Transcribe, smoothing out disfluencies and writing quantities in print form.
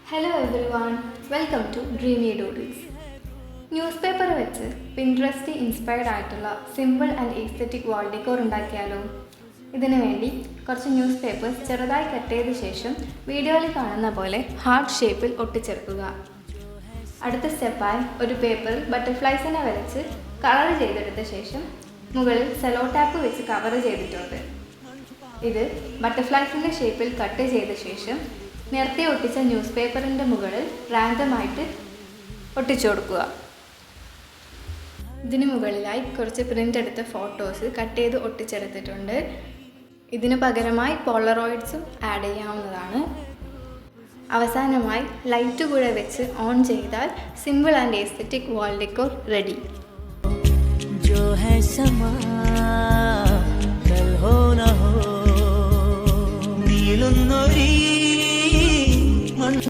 Hello everyone, welcome to Dreamy Doodles. Newspaper വെച്ച് Pinterest inspired ആയിട്ടുള്ള simple and aesthetic wall decor ഉണ്ടാക്കിയാലോ? ഇതിനു വേണ്ടി കുറച്ച് ന്യൂസ് പേപ്പേഴ്സ് ചെറുതായി കട്ട് ചെയ്ത ശേഷം വീഡിയോയിൽ കാണുന്ന പോലെ ഹാർട്ട് ഷേപ്പിൽ ഒട്ടിച്ചേർക്കുക. അടുത്ത സ്റ്റെപ്പായി ഒരു പേപ്പറിൽ ബട്ടർഫ്ലൈസിനെ വരച്ച് കളർ ചെയ്തെടുത്ത ശേഷം മുകളിൽ സെലോ ടാപ്പ് വെച്ച് കവർ ചെയ്തിട്ടുണ്ട്. ഇത് ബട്ടർഫ്ലൈസിൻ്റെ ഷേപ്പിൽ കട്ട് ചെയ്ത ശേഷം നേരത്തെ ഒട്ടിച്ച ന്യൂസ് പേപ്പറിൻ്റെ മുകളിൽ റാൻഡമായിട്ട് ഒട്ടിച്ചു കൊടുക്കുക. ഇതിന് മുകളിലായി കുറച്ച് പ്രിൻ്റ് എടുത്ത ഫോട്ടോസ് കട്ട് ചെയ്ത് ഒട്ടിച്ചെടുത്തിട്ടുണ്ട്. ഇതിന് പകരമായി പോളറോയിഡ്സും ആഡ് ചെയ്യാവുന്നതാണ്. അവസാനമായി ലൈറ്റ് കൂടെ വെച്ച് ഓൺ ചെയ്താൽ simple and aesthetic wall decor ready. കൽ ഹോ ന ഹോ നീളുന്നൊരീ